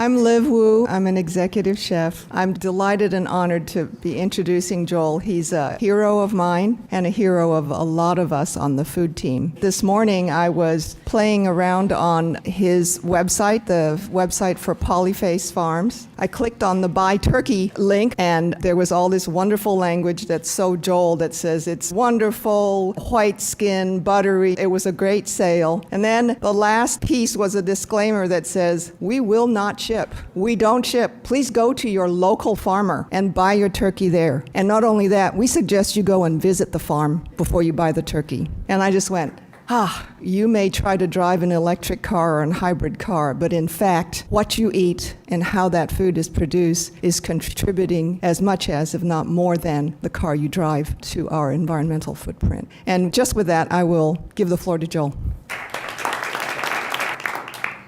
I'm Liv Wu. I'm an executive chef. I'm delighted and honored to be introducing Joel. He's a hero of mine and a hero of a lot of us on the food team. This morning I was playing around on his website, the website for Polyface Farms. I clicked on the Buy Turkey link and there was all this wonderful language that's so Joel that says it's wonderful, white skin, buttery. It was a great sale. And then the last piece was a disclaimer that says, we will not ship. We don't ship. Please go to your local farmer and buy your turkey there. And not only that, we suggest you go and visit the farm before you buy the turkey. And I just went, you may try to drive an electric car or a hybrid car, but in fact, what you eat and how that food is produced is contributing as much as, if not more than, the car you drive to our environmental footprint. And just with that, I will give the floor to Joel.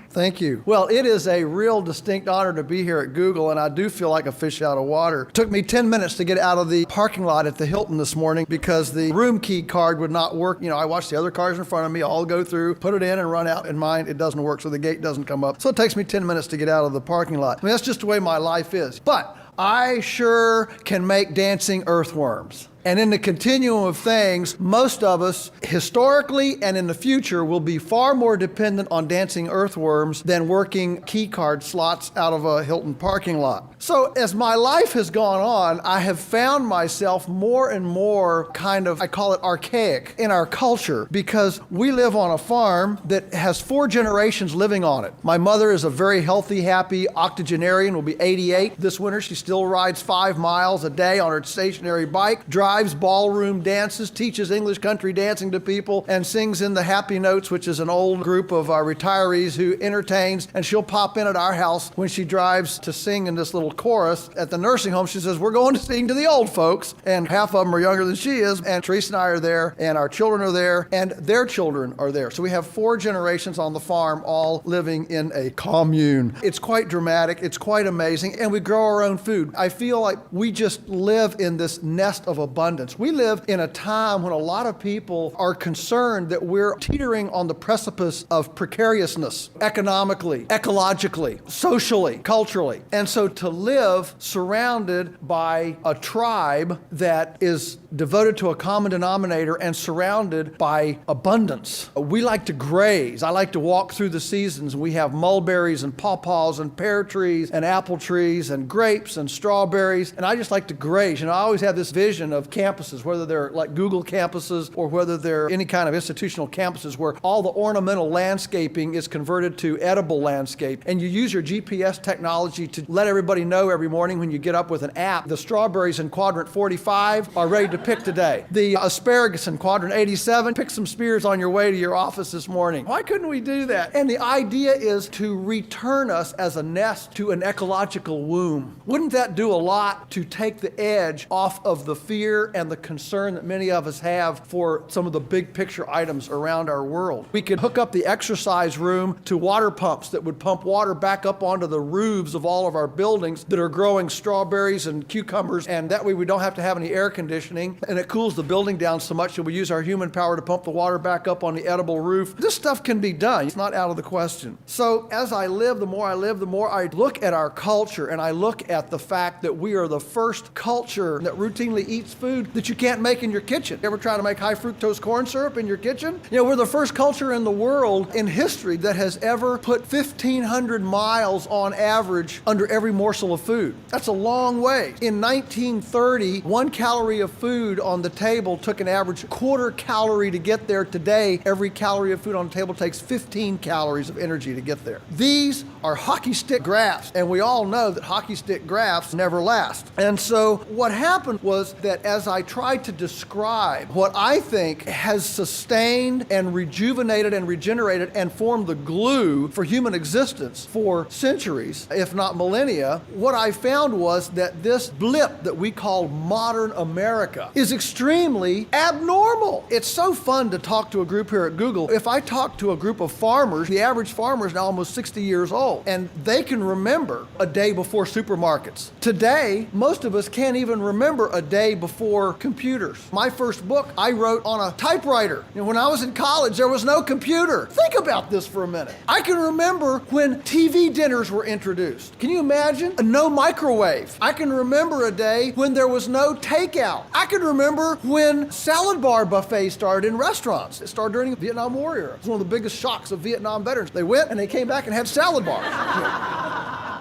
Thank you. Well, it is a real distinct honor to be here at Google, and I do feel like a fish out of water. It took me 10 minutes to get out of the parking lot at the Hilton this morning because the room key card would not work. You know, I watched the other cars in front of me all go through, put it in and run out, and mine, it doesn't work, so the gate doesn't come up. So it takes me 10 minutes to get out of the parking lot. I mean, that's just the way my life is. But I sure can make dancing earthworms. And in the continuum of things, most of us, historically and in the future, will be far more dependent on dancing earthworms than working key card slots out of a Hilton parking lot. So as my life has gone on, I have found myself more and more kind of, I call it archaic in our culture, because we live on a farm that has 4 generations living on it. My mother is a very healthy, happy octogenarian, will be 88 this winter. She still rides 5 miles a day on her stationary bike, drives ballroom dances, teaches English country dancing to people, and sings in the Happy Notes, which is an old group of retirees who entertains, and she'll pop in at our house when she drives to sing in this little chorus. At the nursing home, she says, we're going to sing to the old folks, and half of them are younger than she is, and Teresa and I are there, and our children are there, and their children are there. So we have 4 generations on the farm, all living in a commune. It's quite dramatic, it's quite amazing, and we grow our own food. I feel like we just live in this nest of abundance. We live in a time when a lot of people are concerned that we're teetering on the precipice of precariousness, economically, ecologically, socially, culturally. And so to live surrounded by a tribe that is devoted to a common denominator and surrounded by abundance. We like to graze. I like to walk through the seasons. We have mulberries and pawpaws and pear trees and apple trees and grapes and strawberries. And I just like to graze. You know, I always have this vision of campuses, whether they're like Google campuses or whether they're any kind of institutional campuses where all the ornamental landscaping is converted to edible landscape. And you use your GPS technology to let everybody know every morning when you get up with an app, the strawberries in quadrant 45 are ready to pick today. The asparagus in quadrant 87, pick some spears on your way to your office this morning. Why couldn't we do that? And the idea is to return us as a nest to an ecological womb. Wouldn't that do a lot to take the edge off of the fear and the concern that many of us have for some of the big picture items around our world? We could hook up the exercise room to water pumps that would pump water back up onto the roofs of all of our buildings that are growing strawberries and cucumbers, and that way we don't have to have any air conditioning, and it cools the building down so much that we use our human power to pump the water back up on the edible roof. This stuff can be done. It's not out of the question. So as I live, the more I live, the more I look at our culture, and I look at the fact that we are the first culture that routinely eats food that you can't make in your kitchen. You ever try to make high fructose corn syrup in your kitchen? You know, we're the first culture in the world in history that has ever put 1,500 miles on average under every morsel of food. That's a long way. In 1930, 1 calorie of food on the table took an average quarter calorie to get there. Today, every calorie of food on the table takes 15 calories of energy to get there. These are hockey stick graphs, and we all know that hockey stick graphs never last. And so what happened was that as I tried to describe what I think has sustained and rejuvenated and regenerated and formed the glue for human existence for centuries, if not millennia, what I found was that this blip that we call modern America America is extremely abnormal. It's so fun to talk to a group here at Google. If I talk to a group of farmers, the average farmer is now almost 60 years old, and they can remember a day before supermarkets. Today, most of us can't even remember a day before computers. My first book I wrote on a typewriter. When I was in college, there was no computer. Think about this for a minute. I can remember when TV dinners were introduced. Can you imagine? No microwave. I can remember a day when there was no takeout. I can remember when salad bar buffets started in restaurants. It started during the Vietnam War era. It was one of the biggest shocks of Vietnam veterans. They went and they came back and had salad bars.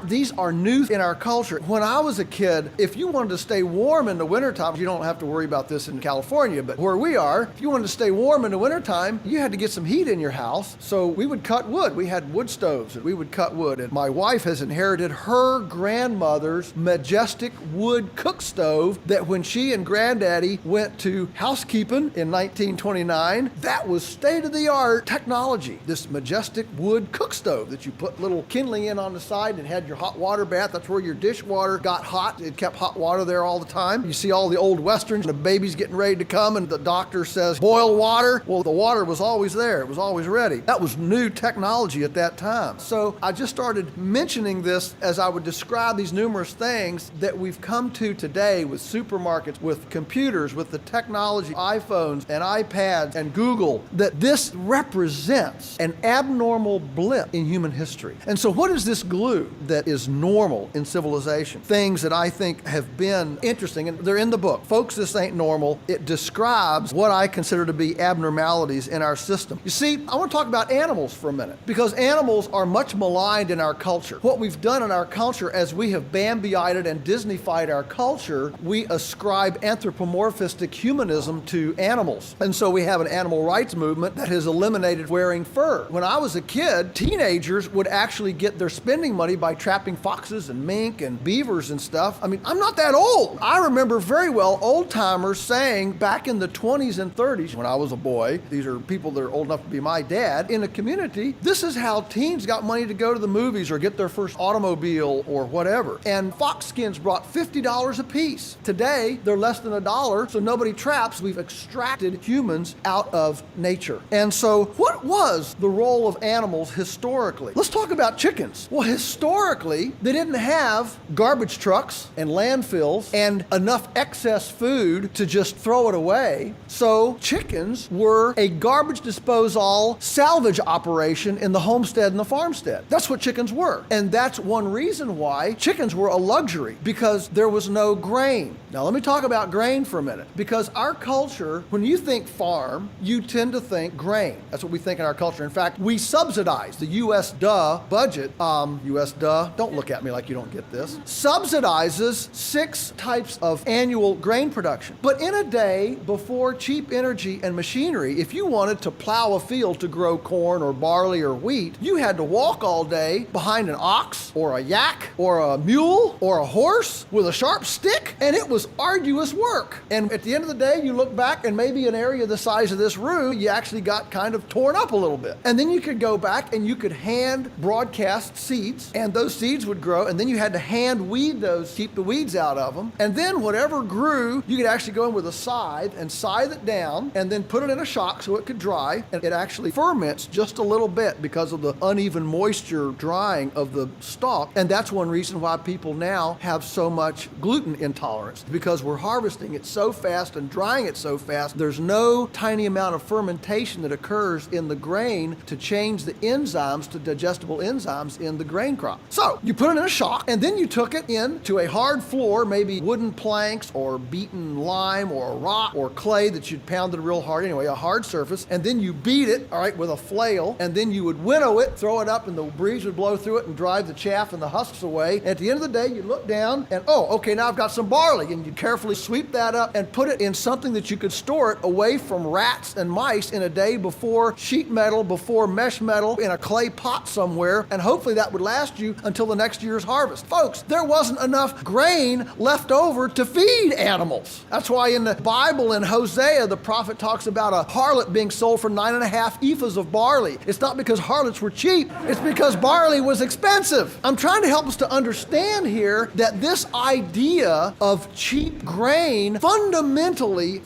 These are new in our culture. When I was a kid, if you wanted to stay warm in the wintertime, you don't have to worry about this in California, but where we are, if you wanted to stay warm in the wintertime, you had to get some heat in your house. So we would cut wood. We had wood stoves and we would cut wood. And my wife has inherited her grandmother's majestic wood cook stove that when she and granddaddy went to housekeeping in 1929, that was state-of-the-art technology. This majestic wood cook stove that you put little kindling in on the side and had your hot water bath. That's where your dishwater got hot. It kept hot water there all the time. You see all the old westerns, the baby's getting ready to come and the doctor says, boil water. Well, the water was always there. It was always ready. That was new technology at that time. So I just started mentioning this as I would describe these numerous things that we've come to today with supermarkets, with computers, with the technology, iPhones and iPads and Google, that this represents an abnormal blip in human history. And so what is this glue that is normal in civilization? Things that I think have been interesting, and they're in the book. Folks, this ain't normal. It describes what I consider to be abnormalities in our system. You see, I want to talk about animals for a minute, because animals are much maligned in our culture. What we've done in our culture, as we have Bambiited and Disneyfied our culture, we ascribe anthropomorphistic humanism to animals. And so we have an animal rights movement that has eliminated wearing fur. When I was a kid, teenagers would actually get their spending money by trapping foxes and mink and beavers and stuff. I mean, I'm not that old. I remember very well old timers saying back in the 20s and 30s when I was a boy, these are people that are old enough to be my dad, in a community, this is how teens got money to go to the movies or get their first automobile or whatever. And fox skins brought $50 a piece. Today, they're less than $1, so nobody traps. We've extracted humans out of nature. And so what was the role of animals historically? Let's talk about chickens. Well, historically, they didn't have garbage trucks and landfills and enough excess food to just throw it away. So chickens were a garbage disposal salvage operation in the homestead and the farmstead. That's what chickens were. And that's one reason why chickens were a luxury, because there was no grain. Now let me talk about grain for a minute, because our culture, when you think farm, you tend to think grain. That's what we think in our culture. In fact, we subsidize the U.S. budget. U.S. Don't look at me like you don't get this. Subsidizes 6 types of annual grain production. But in a day before cheap energy and machinery, if you wanted to plow a field to grow corn or barley or wheat, you had to walk all day behind an ox or a yak or a mule or a horse with a sharp stick, and it was arduous work. And at the end of the day, you look back and maybe an area the size of this room, you actually got kind of torn up a little bit. And then you could go back and you could hand broadcast seeds, and those seeds would grow, and then you had to hand weed those, keep the weeds out of them. And then whatever grew, you could actually go in with a scythe and scythe it down and then put it in a shock so it could dry, and it actually ferments just a little bit because of the uneven moisture drying of the stalk. And that's one reason why people now have so much gluten intolerance, because we're harvesting it so fast and drying it so fast. There's no tiny amount of fermentation that occurs in the grain to change the enzymes to digestible enzymes in the grain crop. So you put it in a shock, and then you took it into a hard floor, maybe wooden planks or beaten lime or rock or clay that you'd pounded real hard, anyway, a hard surface, and then you beat it, all right, with a flail, and then you would winnow it, throw it up, and the breeze would blow through it and drive the chaff and the husks away. And at the end of the day, you look down and, oh, okay, now I've got some barley, and you carefully sweep that up and put it in something that you could store it away from rats and mice in a day before sheet metal, before mesh metal, in a clay pot somewhere, and hopefully that would last you until until the next year's harvest. Folks, there wasn't enough grain left over to feed animals. That's why in the Bible in Hosea, the prophet talks about a harlot being sold for 9.5 ephahs of barley. It's not because harlots were cheap, it's because barley was expensive. I'm trying to help us to understand here that this idea of cheap grain fundamentally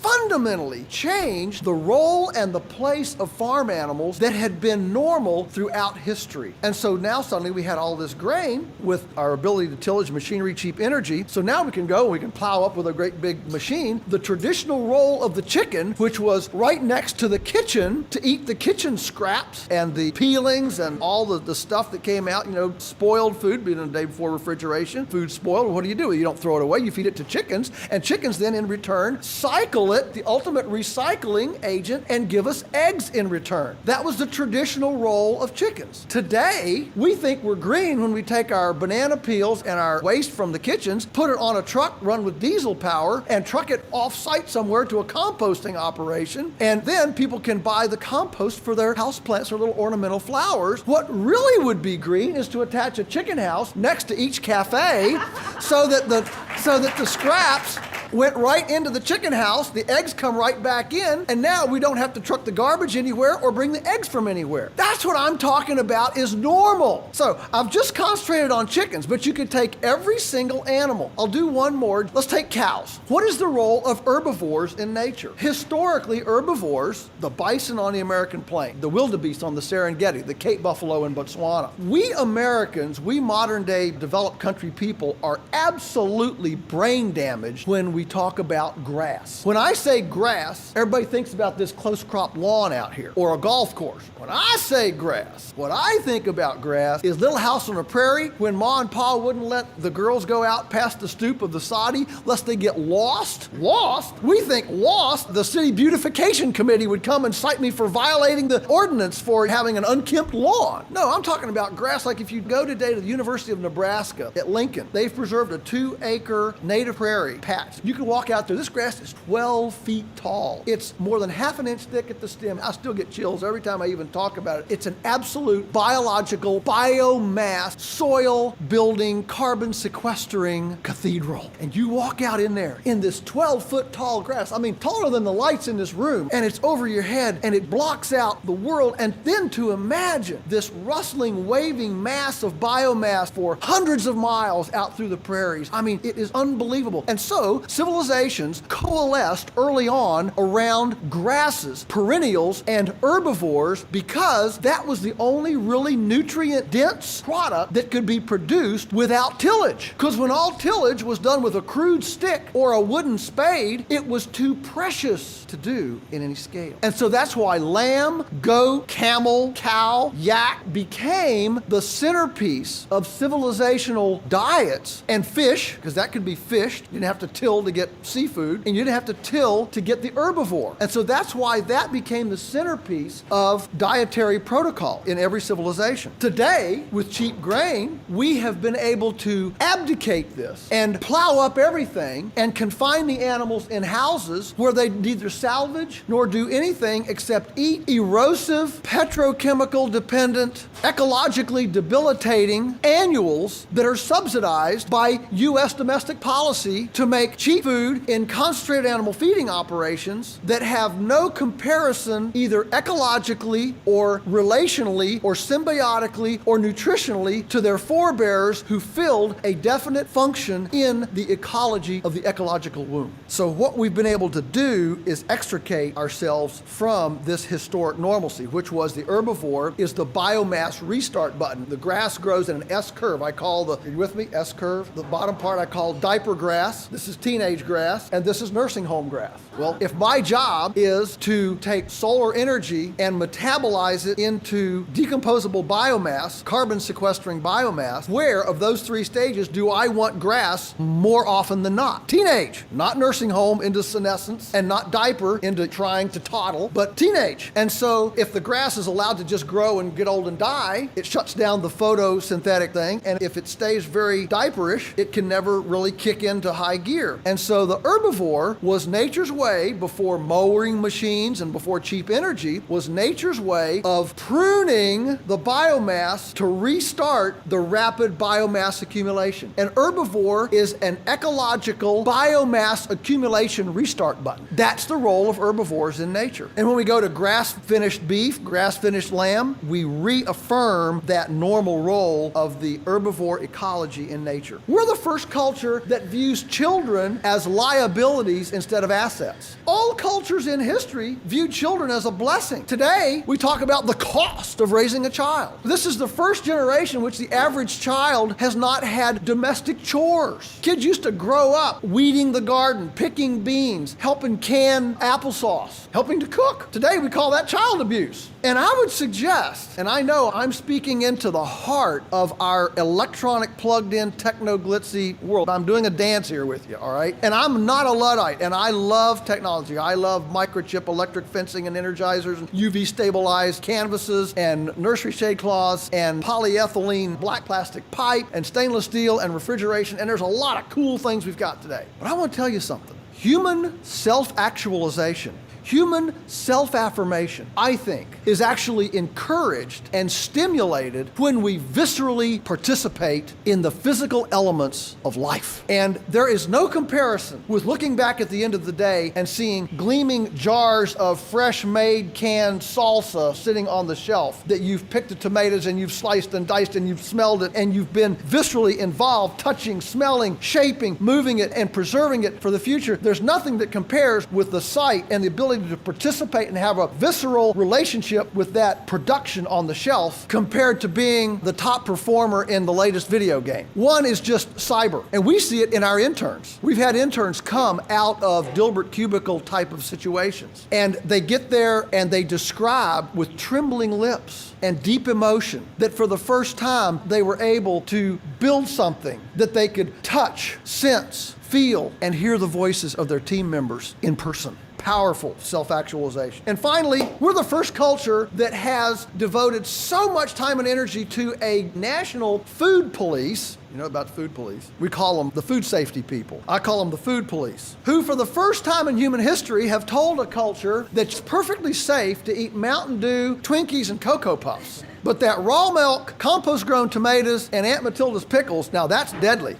changed the role and the place of farm animals that had been normal throughout history. And so now suddenly we had all this grain with our ability to tillage, machinery, cheap energy. So now we can plow up with a great big machine. The traditional role of the chicken, which was right next to the kitchen to eat the kitchen scraps and the peelings and all the stuff that came out, spoiled food, being the day before refrigeration, food spoiled. What do? You don't throw it away. You feed it to chickens, and chickens then in return cycle it, the ultimate recycling agent, and give us eggs in return. That was the traditional role of chickens. Today, we think we're green when we take our banana peels and our waste from the kitchens, put it on a truck, run with diesel power, and truck it off-site somewhere to a composting operation, and then people can buy the compost for their houseplants or little ornamental flowers. What really would be green is to attach a chicken house next to each cafe so that the scraps went right into the chicken house, the eggs come right back in, and now we don't have to truck the garbage anywhere or bring the eggs from anywhere. That's what I'm talking about is normal. So I've just concentrated on chickens, but you could take every single animal. I'll do one more. Let's take cows. What is the role of herbivores in nature? Historically, herbivores, the bison on the American plain, the wildebeest on the Serengeti, the Cape buffalo in Botswana. We Americans, we modern day developed country people are absolutely brain damaged when we talk about grass. When I say grass, everybody thinks about this close crop lawn out here or a golf course. When I say grass, what I think about grass is Little House on the Prairie when Ma and Pa wouldn't let the girls go out past the stoop of the soddy lest they get lost. Lost? We think lost. The city beautification committee would come and cite me for violating the ordinance for having an unkempt lawn. No, I'm talking about grass like if you go today to the University of Nebraska at Lincoln, they've preserved a 2-acre native prairie patch. You can walk out there. This grass is 12 feet tall. It's more than half an inch thick at the stem. I still get chills every time I even talk about it. It's an absolute biological biomass, soil building, carbon sequestering cathedral. And you walk out in there in this 12-foot tall grass. I mean, taller than the lights in this room. And it's over your head and it blocks out the world. And then to imagine this rustling, waving mass of biomass for hundreds of miles out through the prairies. I mean, it is unbelievable. And so civilizations coalesced early on around grasses, perennials, and herbivores because that was the only really nutrient-dense product that could be produced without tillage. Because when all tillage was done with a crude stick or a wooden spade, it was too precious to do in any scale. And so that's why lamb, goat, camel, cow, yak became the centerpiece of civilizational diets, and fish, because that could be fished. You didn't have to till to get seafood, and you didn't have to till to get the herbivore. And so that's why that became the centerpiece of dietary protocol in every civilization. Today, with cheap grain, we have been able to abdicate this and plow up everything and confine the animals in houses where they neither salvage nor do anything except eat erosive, petrochemical dependent, ecologically debilitating annuals that are subsidized by U.S. domestic policy to make cheap food in concentrated animal feeding operations that have no comparison either ecologically or relationally or symbiotically or nutritionally to their forebears who filled a definite function in the ecology of the ecological womb. So what we've been able to do is extricate ourselves from this historic normalcy, which was the herbivore is the biomass restart button. The grass grows in an S curve. I call are you with me? S curve. The bottom part I call diaper grass. This is teenage grass, and this is nursing home grass. Well, if my job is to take solar energy and metabolize it into decomposable biomass, carbon sequestering biomass, where of those three stages do I want grass more often than not? Teenage, not nursing home into senescence, and not diaper into trying to toddle, but teenage. And so if the grass is allowed to just grow and get old and die, it shuts down the photosynthetic thing, and if it stays very diaperish, it can never really kick into high gear. And so the herbivore was nature's way, before mowing machines and before cheap energy, was nature's way of pruning the biomass to restart the rapid biomass accumulation. An herbivore is an ecological biomass accumulation restart button. That's the role of herbivores in nature. And when we go to grass-finished beef, grass-finished lamb, we reaffirm that normal role of the herbivore ecology in nature. We're the first culture that views children as liabilities instead of assets. All cultures in history viewed children as a blessing. Today, we talk about the cost of raising a child. This is the first generation in which the average child has not had domestic chores. Kids used to grow up weeding the garden, picking beans, helping can applesauce, helping to cook. Today, we call that child abuse. And I would suggest, and I know I'm speaking into the heart of our electronic plugged-in techno-glitzy world. I'm doing a dance here with you, all right? And I'm not a Luddite, and I love technology. I love microchip electric fencing and energizers and UV-stabilized canvases and nursery shade cloths and polyethylene black plastic pipe and stainless steel and refrigeration, and there's a lot of cool things we've got today. But I want to tell you something. Human self-actualization, human self-affirmation, I think, is actually encouraged and stimulated when we viscerally participate in the physical elements of life. And there is no comparison with looking back at the end of the day and seeing gleaming jars of fresh-made canned salsa sitting on the shelf that you've picked the tomatoes and you've sliced and diced and you've smelled it and you've been viscerally involved, touching, smelling, shaping, moving it, and preserving it for the future. There's nothing that compares with the sight and the ability to participate and have a visceral relationship with that production on the shelf compared to being the top performer in the latest video game. One is just cyber, and we see it in our interns. We've had interns come out of Dilbert cubicle type of situations, and they get there and they describe with trembling lips and deep emotion that for the first time they were able to build something that they could touch, sense, feel, and hear the voices of their team members in person. Powerful self-actualization. And finally, we're the first culture that has devoted so much time and energy to a national food police. You know about food police? We call them the food safety people. I call them the food police, who for the first time in human history have told a culture that it's perfectly safe to eat Mountain Dew, Twinkies, and Cocoa Puffs. But that raw milk, compost-grown tomatoes, and Aunt Matilda's pickles, now that's deadly.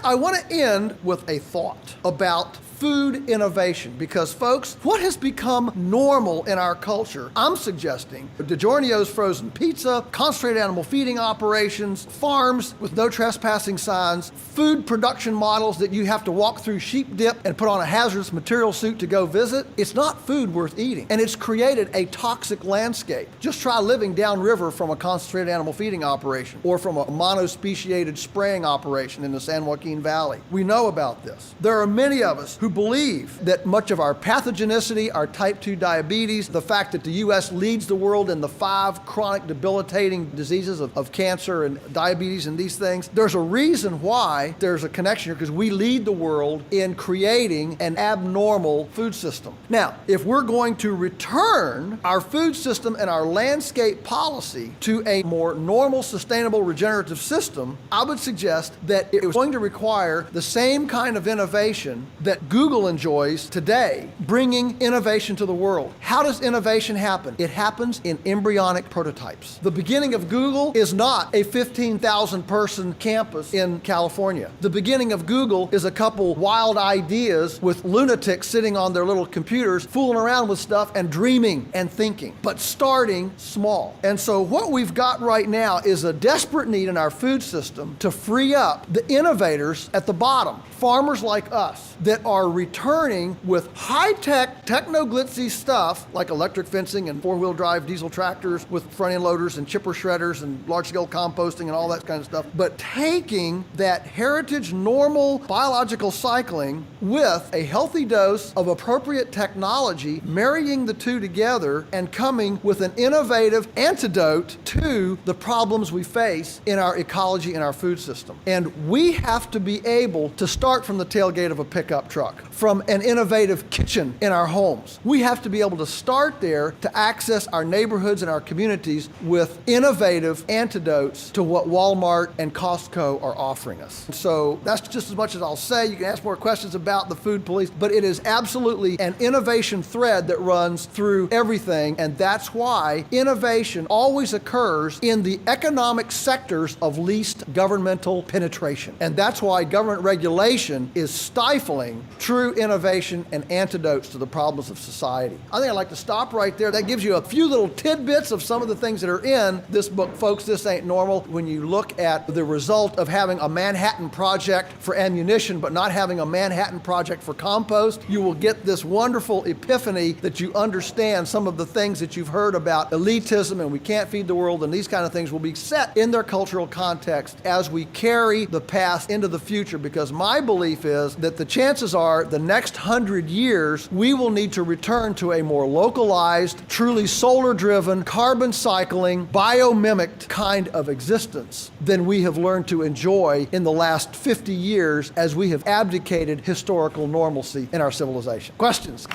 I want to end with a thought about food innovation, because folks, what has become normal in our culture, I'm suggesting, DiGiorno's frozen pizza, concentrated animal feeding operations, farms with no trespassing signs, food production models that you have to walk through sheep dip and put on a hazardous material suit to go visit. It's not food worth eating, and it's created a toxic landscape. Just try living downriver from a concentrated animal feeding operation or from a monospeciated spraying operation in the San Joaquin Valley. We know about this. There are many of us who believe that much of our pathogenicity, our type 2 diabetes, the fact that the U.S. leads the world in the 5 chronic debilitating diseases of cancer and diabetes and these things, there's a reason why there's a connection here, because we lead the world in creating an abnormal food system. Now, if we're going to return our food system and our landscape policy to a more normal, sustainable, regenerative system, I would suggest that it was going to require the same kind of innovation that Google enjoys today, bringing innovation to the world. How does innovation happen? It happens in embryonic prototypes. The beginning of Google is not a 15,000 person campus in California. The beginning of Google is a couple wild ideas with lunatics sitting on their little computers, fooling around with stuff and dreaming and thinking, but starting small. And so what we've got right now is a desperate need in our food system to free up the innovators at the bottom, farmers like us, that are returning with high-tech, techno-glitzy stuff like electric fencing and four-wheel drive diesel tractors with front-end loaders and chipper shredders and large-scale composting and all that kind of stuff, but taking that heritage normal biological cycling with a healthy dose of appropriate technology, marrying the two together and coming with an innovative antidote to the problems we face in our ecology and our food system. And we have to be able to start from the tailgate of a pickup truck. truck, from an innovative kitchen in our homes. We have to be able to start there to access our neighborhoods and our communities with innovative antidotes to what Walmart and Costco are offering us. So that's just as much as I'll say. You can ask more questions about the food police, but it is absolutely an innovation thread that runs through everything, and that's why innovation always occurs in the economic sectors of least governmental penetration. And that's why government regulation is stifling true innovation and antidotes to the problems of society. I think I'd like to stop right there. That gives you a few little tidbits of some of the things that are in this book. Folks, this ain't normal. When you look at the result of having a Manhattan Project for ammunition, but not having a Manhattan Project for compost, you will get this wonderful epiphany that you understand some of the things that you've heard about elitism and we can't feed the world, and these kind of things will be set in their cultural context as we carry the past into the future, because my belief is that the chances are the next 100 years we will need to return to a more localized, truly solar-driven, carbon cycling, biomimicked kind of existence than we have learned to enjoy in the last 50 years as we have abdicated historical normalcy in our civilization. Questions?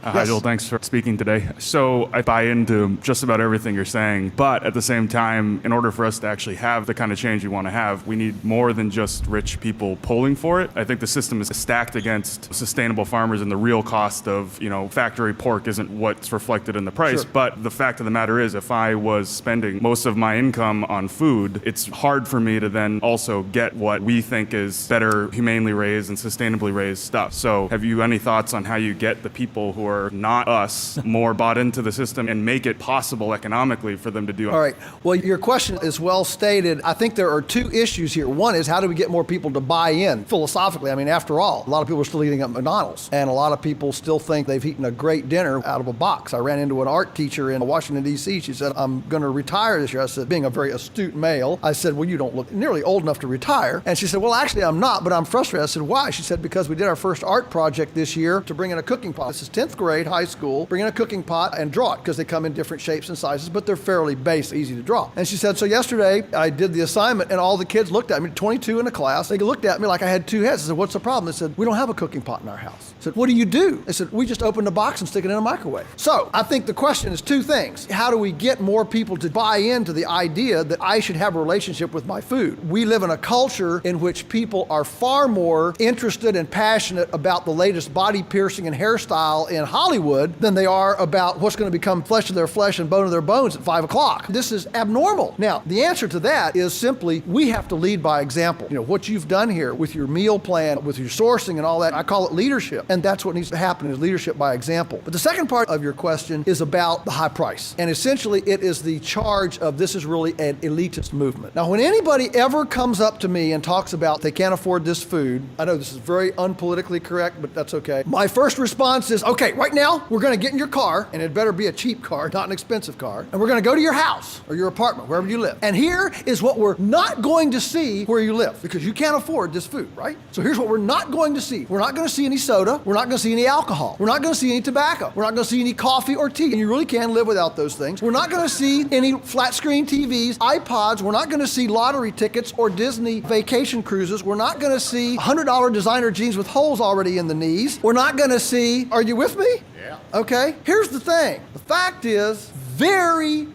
Hi, Joel. Thanks for speaking today. So I buy into just about everything you're saying, but at the same time, in order for us to actually have the kind of change we want to have, we need more than just rich people pulling for it. I think the system is stacked against sustainable farmers, and the real cost of, factory pork isn't what's reflected in the price. Sure. But the fact of the matter is, if I was spending most of my income on food, it's hard for me to then also get what we think is better humanely raised and sustainably raised stuff. So have you any thoughts on how you get the people who are not us more bought into the system and make it possible economically for them to do it? All right. Well, your question is well stated. I think there are two issues here. One is, how do we get more people to buy in philosophically? I mean, after all, a lot of people are still eating at McDonald's, and a lot of people still think they've eaten a great dinner out of a box. I ran into an art teacher in Washington, D.C. She said, I'm going to retire this year. I said, being a very astute male, I said, well, you don't look nearly old enough to retire. And she said, well, actually, I'm not, but I'm frustrated. I said, why? She said, because we did our first art project this year to bring in a cooking pot. This is 10th grade, high school, bring in a cooking pot and draw it, because they come in different shapes and sizes, but they're fairly basic, easy to draw. And she said, so yesterday I did the assignment and all the kids looked at me, 22 in the class, they looked at me like I had two heads. I said, what's the problem? They said, we don't have a cooking pot in our house. I said, what do you do? They said, we just open the box and stick it in a microwave. So I think the question is two things. How do we get more people to buy into the idea that I should have a relationship with my food? We live in a culture in which people are far more interested and passionate about the latest body piercing and hairstyle in Hollywood than they are about what's going to become flesh of their flesh and bone of their bones at 5 o'clock. This is abnormal. Now, the answer to that is simply, we have to lead by example. What you've done here with your meal plan, with your sourcing and all that, I call it leadership. And that's what needs to happen, is leadership by example. But the second part of your question is about the high price. And essentially, it is the charge of this is really an elitist movement. Now, when anybody ever comes up to me and talks about they can't afford this food, I know this is very unpolitically correct, but that's okay. My first response is, okay, right now, we're going to get in your car, and it better be a cheap car, not an expensive car, and we're going to go to your house or your apartment, wherever you live. And here is what we're not going to see where you live, because you can't afford this food, right? So here's what we're not going to see. We're not going to see any soda. We're not going to see any alcohol. We're not going to see any tobacco. We're not going to see any coffee or tea, and you really can live without those things. We're not going to see any flat screen TVs, iPods. We're not going to see lottery tickets or Disney vacation cruises. We're not going to see $100 designer jeans with holes already in the knees. We're not going to see, are you with me? Yeah. Okay, here's the thing. The fact is, very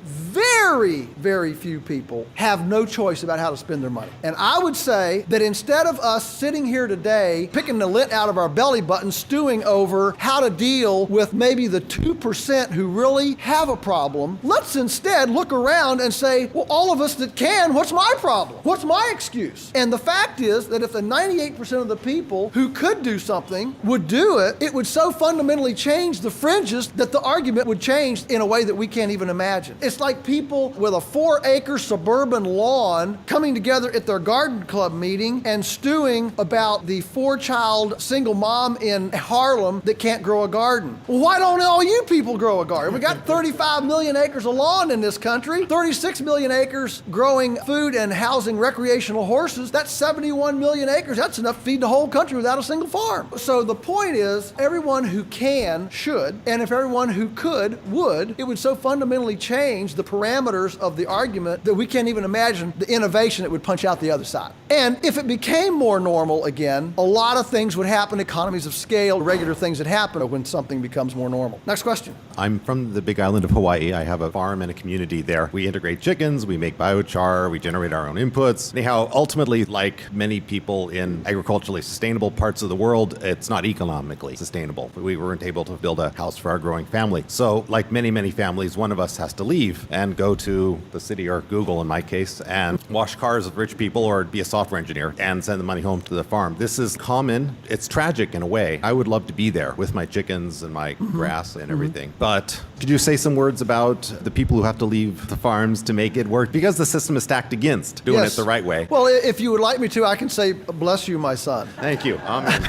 few people have no choice about how to spend their money. And I would say that instead of us sitting here today, picking the lint out of our belly button, stewing over how to deal with maybe the 2% who really have a problem, let's instead look around and say, well, all of us that can, what's my problem? What's my excuse? And the fact is that if the 98% of the people who could do something would do it, it would so fundamentally change the fringes that the argument would change in a way that we can't even imagine. It's like people with a 4-acre suburban lawn coming together at their garden club meeting and stewing about the 4-child single mom in Harlem that can't grow a garden. Well, why don't all you people grow a garden? We got 35 million acres of lawn in this country, 36 million acres growing food and housing recreational horses. That's 71 million acres. That's enough to feed the whole country without a single farm. So the point is, everyone who can should, and if everyone who could would, it would so fundamentally change the parameters of the argument that we can't even imagine the innovation that would punch out the other side. And if it became more normal again, a lot of things would happen, economies of scale, regular things that happen when something becomes more normal. Next question. I'm from the big island of Hawaii. I have a farm and a community there. We integrate chickens, we make biochar, we generate our own inputs. Anyhow, ultimately, like many people in agriculturally sustainable parts of the world, it's not economically sustainable. We weren't able to build a house for our growing family. So, like many, many families, one of us has to leave and go to the city or Google in my case and wash cars with rich people or be a software engineer and send the money home to the farm. This is common. It's tragic in a way. I would love to be there with my chickens and my grass and everything. But could you say some words about the people who have to leave the farms to make it work? Because the system is stacked against doing it the right way. Well, if you would like me to, I can say, bless you, my son. Thank you. Amen.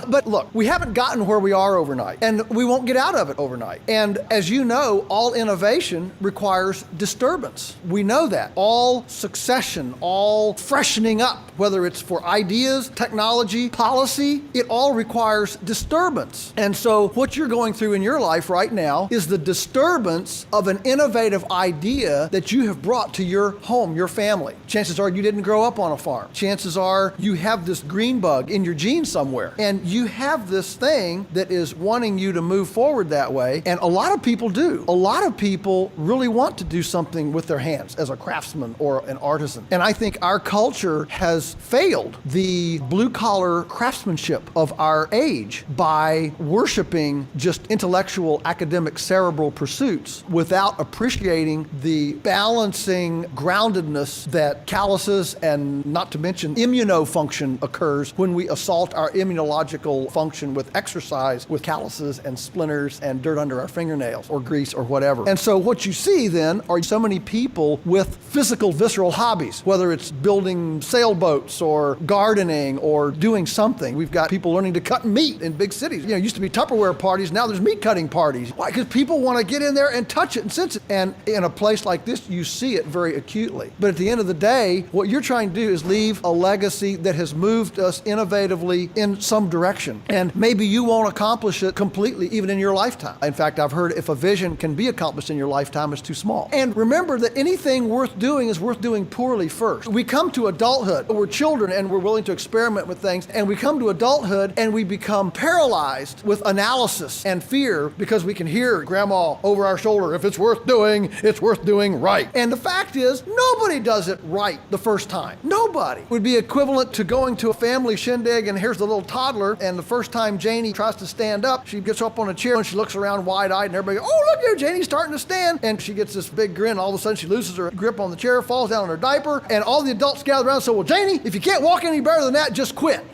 But look, we haven't gotten where we are overnight, and we won't get out of it overnight. And as you know, all innovation requires disturbance. We know that. All succession, all freshening up, whether it's for ideas, technology, policy, it all requires disturbance. And so what you're going through in your life right now is the disturbance of an innovative idea that you have brought to your home, your family. Chances are you didn't grow up on a farm. Chances are you have this green bug in your genes somewhere, and you have this thing that is wanting you to move forward that way. And a lot of people do. A lot of people really want to do something with their hands as a craftsman or an artisan. And I think our culture has failed the blue-collar craftsmanship of our age by worshiping just intellectual, academic, cerebral pursuits without appreciating the balancing groundedness that calluses and not to mention immunofunction occurs when we assault our immunological function with exercise, with calluses and splinters and dirt under our fingernails or grease or whatever. And so what you see then are so many people with physical, visceral hobbies, whether it's building sailboats or gardening or doing something. We've got people learning to cut meat in big cities. You know, it used to be Tupperware parties, now there's meat cutting parties. Why? Because people want to get in there and touch it and sense it. And in a place like this, you see it very acutely. But at the end of the day, what you're trying to do is leave a legacy that has moved us innovatively in some direction. And maybe you won't accomplish it completely even in your lifetime. In fact, I've heard if a vision can be accomplished in your lifetime, it's too small. And remember that anything worth doing is worth doing poorly first. We come to adulthood, we're children and we're willing to experiment with things, and we come to adulthood and we become paralyzed with analysis and fear because we can hear grandma over our shoulder, if it's worth doing, it's worth doing right. And the fact is, nobody does it right the first time. Nobody. It would be equivalent to going to a family shindig and here's the little toddler, and the first time Janie tries to stand up, she gets up on a chair and she looks around wide-eyed and everybody goes, oh, look here, Janie's starting to stand. And she gets this big grin. All of a sudden she loses her grip on the chair, falls down on her diaper, and all the adults gather around and say, well, Janie, if you can't walk any better than that, just quit.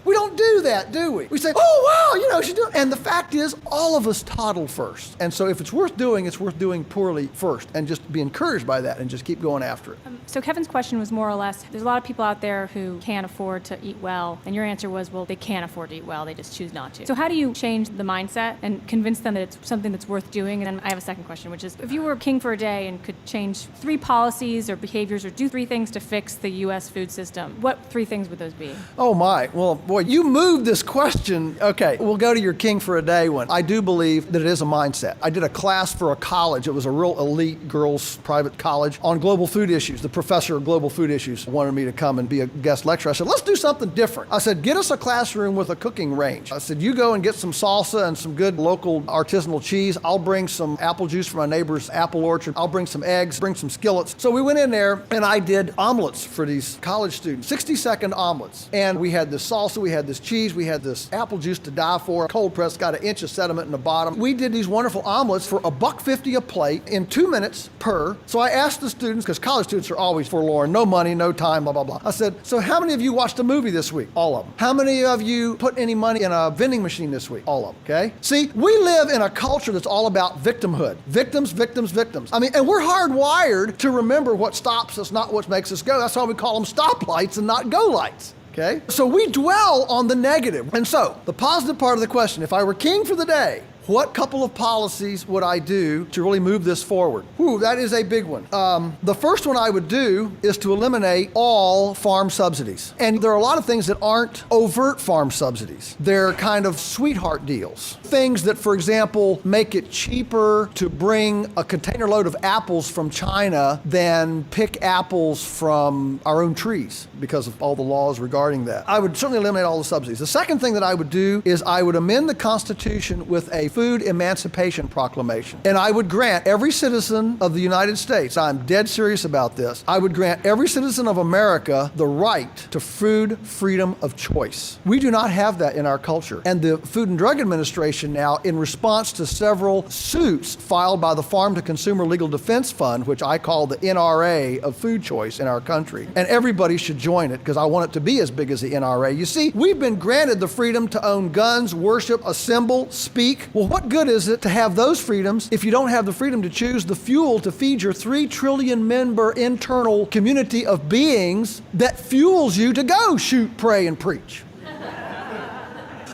We don't do that, do we? We say, oh, wow, you know, she's doing. And the fact is, all of us toddle first. And so if it's worth doing poorly first, and just be encouraged by that and just keep going after it. So Kevin's question was more or less, there's a lot of people out there who can't afford to eat well. And your answer was, well, they can't afford to eat well. They just choose not to. So how do you change the mindset and convince them that it's something that's worth doing? And then I have a second question, which is, if you were king for a day and could change 3 policies or behaviors or do 3 things to fix the U.S. food system, what 3 things would those be? Oh, my. Well, boy, you moved this question. Okay, we'll go to your king for a day one. I do believe that it is a mindset. I did a class for a college. It was a real elite girls' private college on global food issues. The professor of global food issues wanted me to come and be a guest lecturer. I said, let's do something different. I said, get us a classroom with a cooking range. I said, you go and get some salsa and some good local artisanal cheese. I'll bring some apple juice from my neighbor's apple orchard. I'll bring some eggs, bring some skillets. So we went in there and I did omelets for these college students, 60-second omelets. And we had this salsa, we had this cheese, we had this apple juice to die for, cold pressed, got an inch of sediment in the bottom. We did these wonderful omelets for $1.50 a plate in 2 minutes per. So I asked the students, because college students are always forlorn, no money, no time, blah, blah, blah. I said, so how many of you watched a movie this week? All of them. How many of you put any money in a vending machine this week? All of them, okay? See, we live in a culture that's all about victimhood. Victims, victims, victims. I mean, and we're hardwired to remember what stops us, not what makes us go. That's why we call them stoplights and not go lights. Okay? So we dwell on the negative. And so, the positive part of the question, if I were king for the day, what couple of policies would I do to really move this forward? Whew, that is a big one. The first one I would do is to eliminate all farm subsidies. And there are a lot of things that aren't overt farm subsidies. They're kind of sweetheart deals. Things that, for example, make it cheaper to bring a container load of apples from China than pick apples from our own trees because of all the laws regarding that. I would certainly eliminate all the subsidies. The second thing that I would do is I would amend the Constitution with a food emancipation proclamation. And I would grant every citizen of the United States, I'm dead serious about this, I would grant every citizen of America the right to food freedom of choice. We do not have that in our culture. And the Food and Drug Administration now, in response to several suits filed by the Farm to Consumer Legal Defense Fund, which I call the NRA of food choice in our country, and everybody should join it because I want it to be as big as the NRA. You see, we've been granted the freedom to own guns, worship, assemble, speak. Well, what good is it to have those freedoms if you don't have the freedom to choose the fuel to feed your 3 trillion member internal community of beings that fuels you to go shoot, pray, and preach?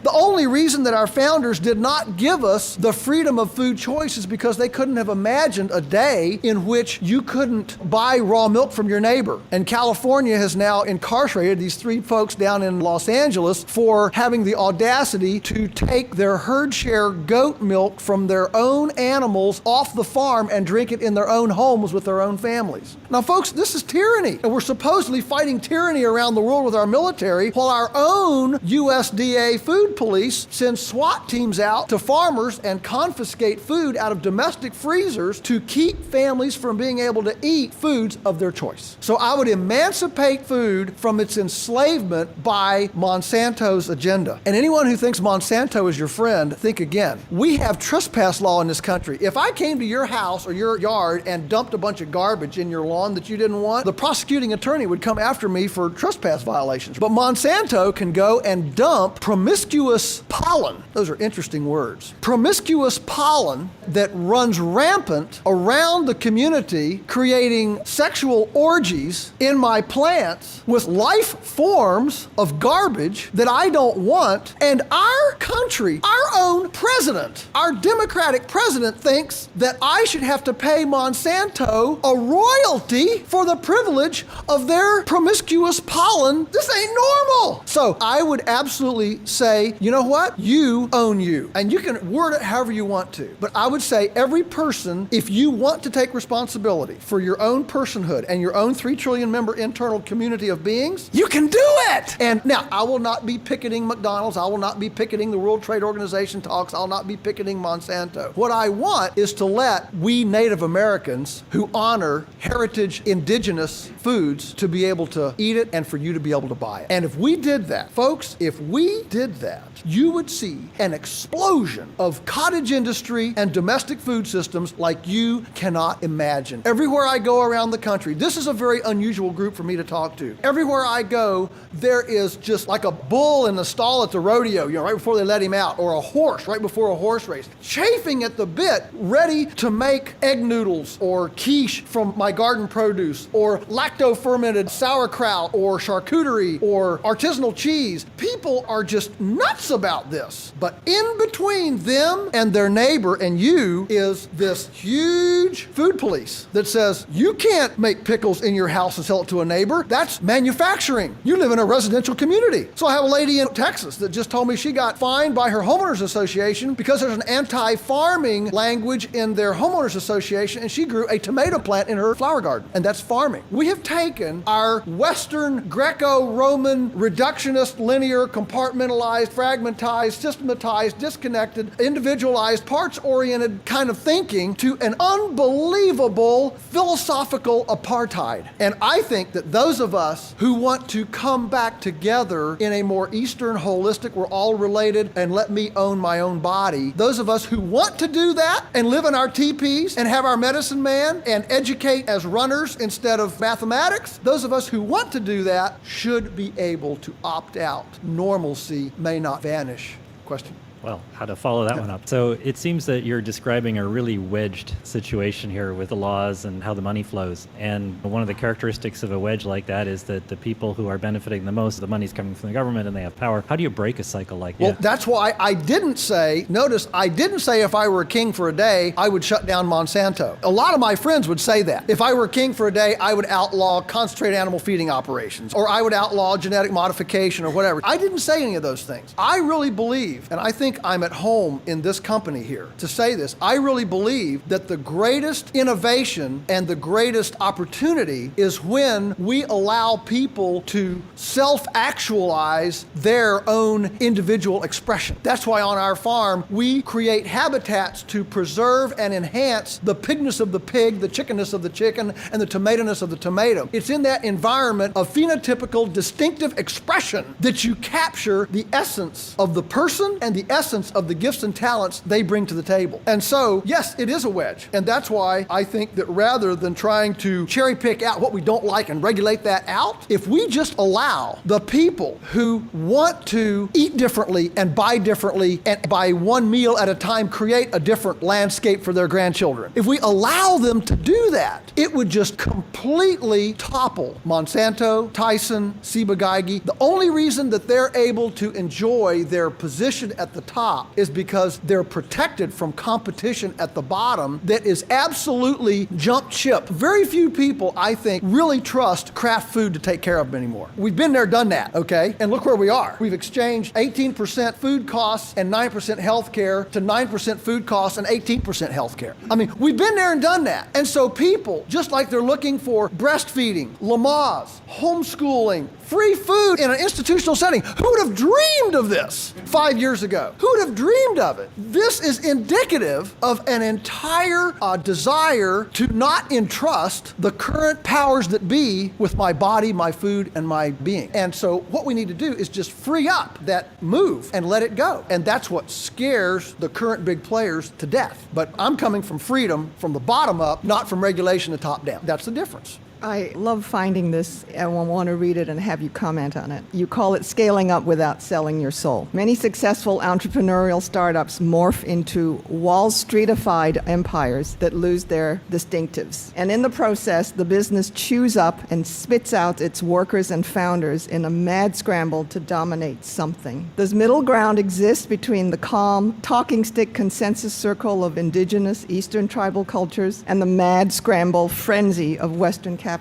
The only reason that our founders did not give us the freedom of food choice is because they couldn't have imagined a day in which you couldn't buy raw milk from your neighbor. And California has now incarcerated these 3 folks down in Los Angeles for having the audacity to take their herd share goat milk from their own animals off the farm and drink it in their own homes with their own families. Now, folks, this is tyranny. And we're supposedly fighting tyranny around the world with our military while our own USDA food police send SWAT teams out to farmers and confiscate food out of domestic freezers to keep families from being able to eat foods of their choice. So I would emancipate food from its enslavement by Monsanto's agenda. And anyone who thinks Monsanto is your friend, think again. We have trespass law in this country. If I came to your house or your yard and dumped a bunch of garbage in your lawn that you didn't want, the prosecuting attorney would come after me for trespass violations. But Monsanto can go and dump promiscuous pollen. Those are interesting words. Promiscuous pollen that runs rampant around the community, creating sexual orgies in my plants with life forms of garbage that I don't want. And our country, our own president, our Democratic president thinks that I should have to pay Monsanto a royalty for the privilege of their promiscuous pollen. This ain't normal. So I would absolutely say, you know what? You own you. And you can word it however you want to. But I would say every person, if you want to take responsibility for your own personhood and your own 3 trillion member internal community of beings, you can do it. And now, I will not be picketing McDonald's. I will not be picketing the World Trade Organization talks. I'll not be picketing Monsanto. What I want is to let we Native Americans who honor heritage indigenous foods to be able to eat it and for you to be able to buy it. And if we did that, folks, if we did that, you would see an explosion of cottage industry and domestic food systems like you cannot imagine. Everywhere I go around the country, this is a very unusual group for me to talk to. Everywhere I go, there is just like a bull in the stall at the rodeo, right before they let him out, or a horse right before a horse race, chafing at the bit, ready to make egg noodles or quiche from my garden produce, or lacto-fermented sauerkraut, or charcuterie, or artisanal cheese. People are just nuts about this. But in between them and their neighbor and you is this huge food police that says, you can't make pickles in your house and sell it to a neighbor. That's manufacturing. You live in a residential community. So I have a lady in Texas that just told me she got fined by her homeowners association because there's an anti-farming language in their homeowners association, and she grew a tomato plant in her flower garden. And that's farming. We have taken our Western Greco-Roman reductionist, linear, compartmentalized, fragmentized, systematized, disconnected, individualized, parts-oriented kind of thinking to an unbelievable philosophical apartheid. And I think that those of us who want to come back together in a more Eastern, holistic, we're all related, and let me own my own body, those of us who want to do that and live in our teepees and have our medicine man and educate as runners instead of mathematics, those of us who want to do that should be able to opt out. Normalcy may not vanish. Question? well, how to follow that one up. So it seems that you're describing a really wedged situation here with the laws and how the money flows. And one of the characteristics of a wedge like that is that the people who are benefiting the most, the money's coming from the government and they have power. How do you break a cycle like that? Well, that's why I didn't say, notice, I didn't say if I were a king for a day, I would shut down Monsanto. A lot of my friends would say that. If I were a king for a day, I would outlaw concentrated animal feeding operations, or I would outlaw genetic modification or whatever. I didn't say any of those things. I really believe, and I think I'm at home in this company here to say this, I really believe that the greatest innovation and the greatest opportunity is when we allow people to self-actualize their own individual expression. That's why on our farm, we create habitats to preserve and enhance the pigness of the pig, the chickenness of the chicken, and the tomatoness of the tomato. It's in that environment of phenotypical distinctive expression that you capture the essence of the person and the essence of the gifts and talents they bring to the table. And so, yes, it is a wedge. And that's why I think that rather than trying to cherry pick out what we don't like and regulate that out, if we just allow the people who want to eat differently and buy differently and by one meal at a time create a different landscape for their grandchildren, if we allow them to do that, it would just completely topple Monsanto, Tyson, Ciba-Geigy. The only reason that they're able to enjoy their position at the top is because they're protected from competition at the bottom that is absolutely jump ship. Very few people, I think, really trust craft food to take care of them anymore. We've been there, done that, okay? And look where we are. We've exchanged 18% food costs and 9% health care to 9% food costs and 18% health care. I mean, we've been there and done that. And so people, just like they're looking for breastfeeding, Lamaze, homeschooling, free food in an institutional setting. Who would have dreamed of this 5 years ago? Who would have dreamed of it? This is indicative of an entire desire to not entrust the current powers that be with my body, my food, and my being. And so what we need to do is just free up that move and let it go. And that's what scares the current big players to death. But I'm coming from freedom from the bottom up, not from regulation to top down. That's the difference. I love finding this and I want to read it and have you comment on it. You call it scaling up without selling your soul. Many successful entrepreneurial startups morph into Wall Streetified empires that lose their distinctives. And in the process, the business chews up and spits out its workers and founders in a mad scramble to dominate something. Does middle ground exist between the calm, talking stick consensus circle of indigenous Eastern tribal cultures and the mad scramble frenzy of Western capitalism?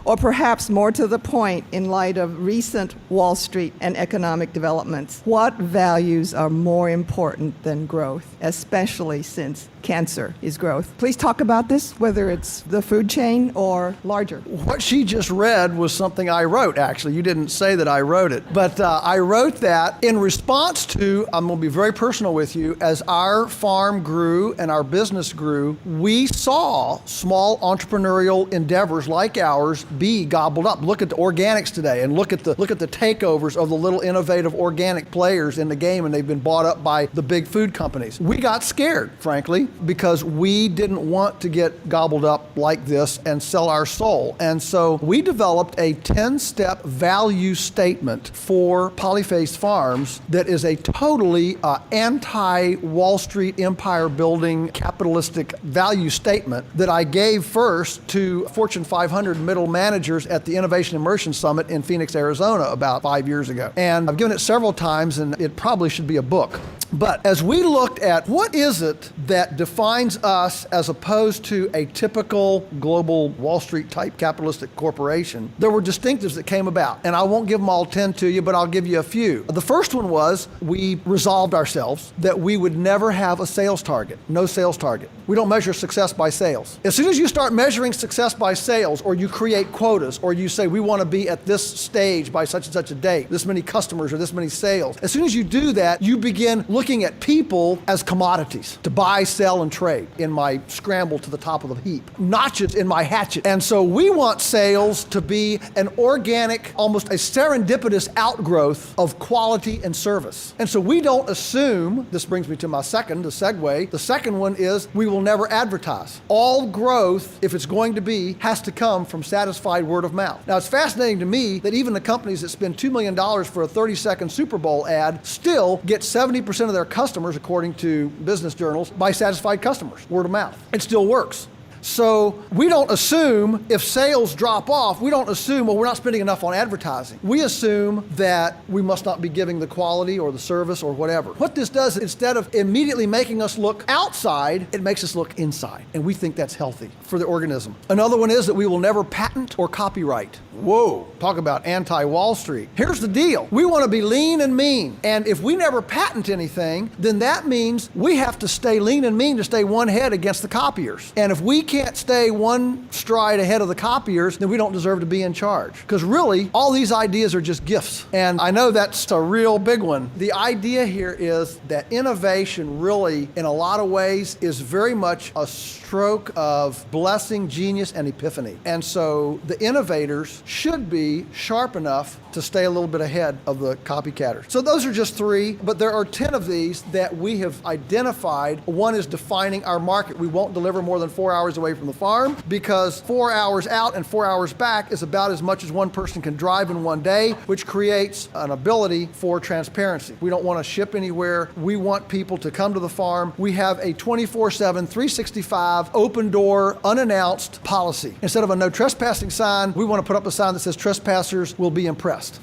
Or perhaps more to the point, in light of recent Wall Street and economic developments, what values are more important than growth, especially since cancer is growth? Please talk about this, whether it's the food chain or larger. What she just read was something I wrote, actually. You didn't say that I wrote it, but I wrote that in response to, I'm going to be very personal with you, as our farm grew and our business grew, we saw small entrepreneurial endeavors like ours be gobbled up. Look at the organics today and look at the takeovers of the little innovative organic players in the game, and they've been bought up by the big food companies. We got scared, frankly, because we didn't want to get gobbled up like this and sell our soul. And so we developed a 10-step value statement for Polyface Farms that is a totally anti-Wall Street empire building capitalistic value statement that I gave first to Fortune 500 middle managers at the Innovation Immersion Summit in Phoenix, Arizona about 5 years ago. And I've given it several times, and it probably should be a book. But as we looked at what is it that defines us as opposed to a typical global Wall Street type capitalistic corporation, there were distinctives that came about. And I won't give them all 10 to you, but I'll give you a few. The first one was we resolved ourselves that we would never have a sales target, no sales target. We don't measure success by sales. As soon as you start measuring success by sales, or you create quotas, or you say we want to be at this stage by such and such a date, this many customers or this many sales, as soon as you do that, you begin looking at people as commodities to buy, sell, and trade in my scramble to the top of the heap. Notches in my hatchet. And so we want sales to be an organic, almost a serendipitous outgrowth of quality and service. And so we don't assume, this brings me to my second, the segue. The second one is we will never advertise. All growth, if it's going to be, has to come from satisfied word of mouth. Now, it's fascinating to me that even the companies that spend $2 million for a 30-second Super Bowl ad still get 70% of their customers, according to business journals, by satisfied customers, word of mouth. It still works. So we don't assume if sales drop off, we don't assume, well, we're not spending enough on advertising. We assume that we must not be giving the quality or the service or whatever. What this does, instead of immediately making us look outside, it makes us look inside. And we think that's healthy for the organism. Another one is that we will never patent or copyright. Whoa, talk about anti-Wall Street. Here's the deal. We want to be lean and mean. And if we never patent anything, then that means we have to stay lean and mean to stay one head against the copiers. And if we can't stay one stride ahead of the copiers, then we don't deserve to be in charge. Because really, all these ideas are just gifts. And I know that's a real big one. The idea here is that innovation really, in a lot of ways, is very much a stroke of blessing, genius, and epiphany. And so the innovators should be sharp enough to stay a little bit ahead of the copycatters. So those are just 3, but there are 10 of these that we have identified. One is defining our market. We won't deliver more than 4 hours away from the farm because 4 hours out and 4 hours back is about as much as one person can drive in one day, which creates an ability for transparency. We don't want to ship anywhere. We want people to come to the farm. We have a 24/7, 365, open door, unannounced policy. Instead of a no trespassing sign, we want to put up a sign that says trespassers will be impressed.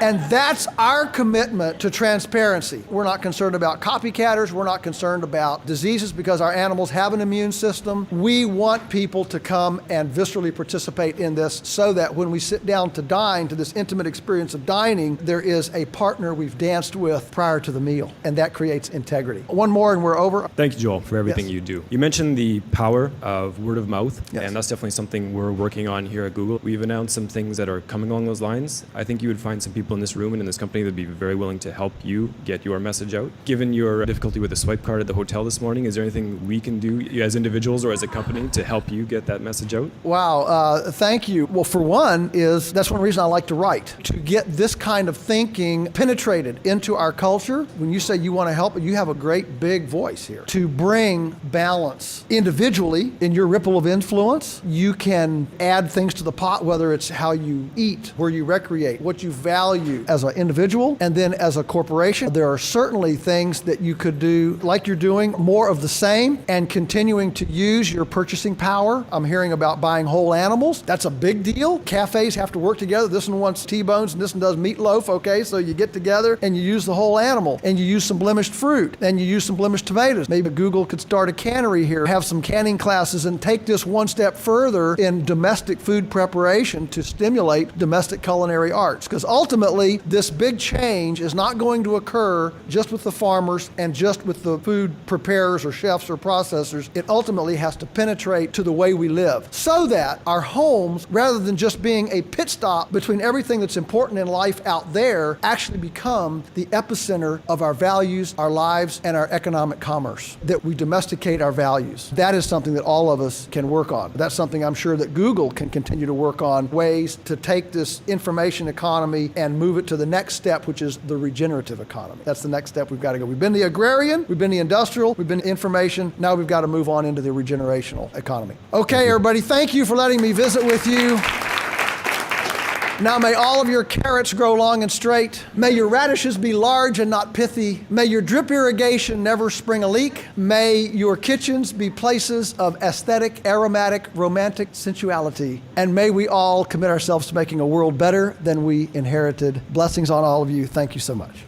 And that's our commitment to transparency. We're not concerned about copycatters. We're not concerned about diseases because our animals have an immune system. We want people to come and viscerally participate in this so that when we sit down to dine, to this intimate experience of dining, there is a partner we've danced with prior to the meal, and that creates integrity. One more and we're over. Thank you, Joel, for everything Yes. you do. You mentioned the power of word of mouth, Yes. and that's definitely something we're working on here at Google. We've announced some things that are coming along those lines. I think you would find some people in this room and in this company that would be very willing to help you get your message out. Given your difficulty with the swipe card at the hotel this morning, is there anything we can do as individuals or as a company to help you get that message out? Wow, thank you. Well, for one, that's one reason I like to write, to get this kind of thinking penetrated into our culture. When you say you want to help, you have a great big voice here. To bring balance individually in your ripple of influence, you can add things to the pot, whether it's how you eat, where you recreate, what you value as an individual, and then as a corporation. There are certainly things that you could do, like you're doing, more of the same, and continuing to use your purchasing power. I'm hearing about buying whole animals. That's a big deal. Cafes have to work together. This one wants T-bones and this one does meatloaf, okay? So you get together and you use the whole animal, and you use some blemished fruit, and you use some blemished tomatoes. Maybe Google could start a cannery here, have some canning classes, and take this one step further in domestic food preparation to stimulate domestic culinary arts. Because ultimately, this big change is not going to occur just with the farmers and just with the food preparers or chefs or processors. It ultimately has to penetrate to the way we live so that our homes, rather than just being a pit stop between everything that's important in life out there, actually become the epicenter of our values, our lives, and our economic commerce, that we domesticate our values. That is something that all of us can work on. That's something I'm sure that Google can continue to work on, ways to take this information economy and move it to the next step, which is the regenerative economy. That's the next step we've got to go. We've been the agrarian, we've been the industrial, we've been information. Now we've got to move on into the regenerational economy. Okay, everybody, thank you for letting me visit with you. Now may all of your carrots grow long and straight. May your radishes be large and not pithy. May your drip irrigation never spring a leak. May your kitchens be places of aesthetic, aromatic, romantic sensuality. And may we all commit ourselves to making a world better than we inherited. Blessings on all of you. Thank you so much.